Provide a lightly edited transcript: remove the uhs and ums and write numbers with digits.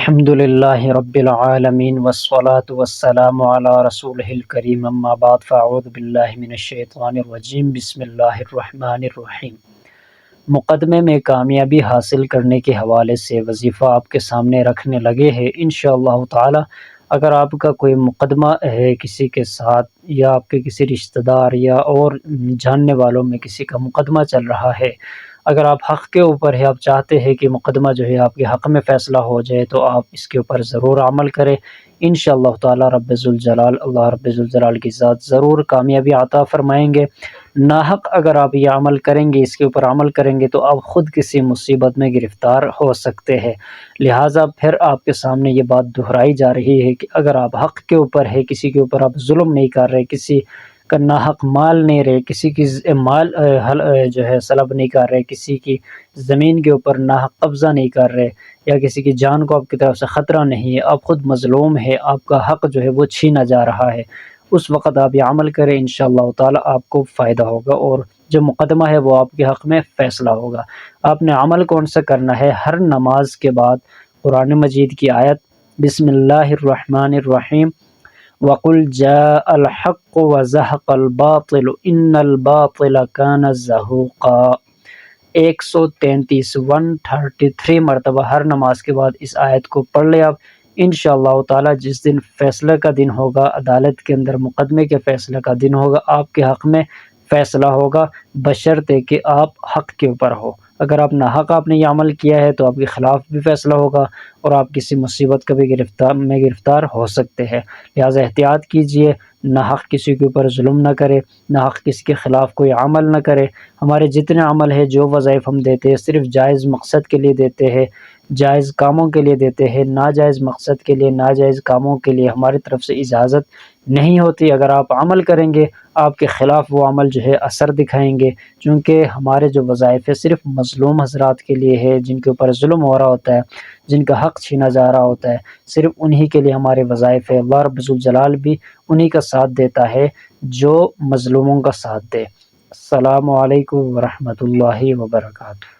الحمدللہ رب العالمین والصلاة والسلام علی رسولہ الکریم اما بعد فاعوذ باللہ من الشیطان الرجیم بسم اللہ الرحمن الرحیم۔ مقدمے میں کامیابی حاصل کرنے کے حوالے سے وظیفہ آپ کے سامنے رکھنے لگے ہیں انشاءاللہ تعالی۔ اگر آپ کا کوئی مقدمہ ہے کسی کے ساتھ یا آپ کے کسی رشتہ دار یا اور جاننے والوں میں کسی کا مقدمہ چل رہا ہے، اگر آپ حق کے اوپر ہے، آپ چاہتے ہیں کہ مقدمہ جو ہے آپ کے حق میں فیصلہ ہو جائے، تو آپ اس کے اوپر ضرور عمل کریں انشاءاللہ تعالی۔ اللہ رب ذوالجلال کی ذات ضرور کامیابی عطا فرمائیں گے۔ ناحق اگر آپ یہ عمل کریں گے، اس کے اوپر عمل کریں گے، تو آپ خود کسی مصیبت میں گرفتار ہو سکتے ہیں۔ لہٰذا پھر آپ کے سامنے یہ بات دہرائی جا رہی ہے کہ اگر آپ حق کے اوپر ہے، کسی کے اوپر آپ ظلم نہیں کر رہے، کسی کا ناحق مال نہیں رہے، کسی کی مال جو ہے سلب نہیں کر رہے، کسی کی زمین کے اوپر ناحق قبضہ نہیں کر رہے، یا کسی کی جان کو آپ کی طرف سے خطرہ نہیں ہے، آپ خود مظلوم ہے، آپ کا حق جو ہے وہ چھینا جا رہا ہے، اس وقت آپ یہ عمل کریں انشاءاللہ تعالی، آپ کو فائدہ ہوگا اور جو مقدمہ ہے وہ آپ کے حق میں فیصلہ ہوگا۔ آپ نے عمل کون سا کرنا ہے؟ ہر نماز کے بعد قرآن مجید کی آیت بسم اللہ الرحمن الرحیم وَقُلْ جَاءَ الْحَقُّ وَزَهَقَ الْبَاطِلُ إِنَّ الْبَاطِلَ كَانَ زَهُوقًا 133 مرتبہ ہر نماز کے بعد اس آیت کو پڑھ لے آپ انشاءاللہ تعالی۔ جس دن فیصلہ کا دن ہوگا، عدالت کے اندر مقدمے کے فیصلہ کا دن ہوگا، آپ کے حق میں فیصلہ ہوگا بشرطے کہ آپ حق کے اوپر ہو۔ اگر آپ ناحق آپ نے یہ عمل کیا ہے تو آپ کے خلاف بھی فیصلہ ہوگا اور آپ کسی مصیبت کا بھی گرفتار ہو سکتے ہیں۔ لہٰذا احتیاط کیجئے، ناحق کسی کے اوپر ظلم نہ کرے، ناحق کسی کے خلاف کوئی عمل نہ کرے۔ ہمارے جتنے عمل ہے، جو وظائف ہم دیتے ہیں، صرف جائز مقصد کے لیے دیتے ہیں، جائز کاموں کے لیے دیتے ہیں، ناجائز مقصد کے لیے، ناجائز کاموں کے لیے ہماری طرف سے اجازت نہیں ہوتی۔ اگر آپ عمل کریں گے، آپ کے خلاف وہ عمل جو ہے اثر دکھائیں گے، چونکہ ہمارے جو وظائف ہے صرف مظلوم حضرات کے لیے ہے، جن کے اوپر ظلم ہو رہا ہوتا ہے، جن کا حق چھینا جا رہا ہوتا ہے، صرف انہی کے لیے ہمارے وظائف ہے۔ اللہ رب ذوالجلال بھی انہی کا ساتھ دیتا ہے جو مظلوموں کا ساتھ دے۔ السلام علیکم ورحمۃ اللہ وبرکاتہ۔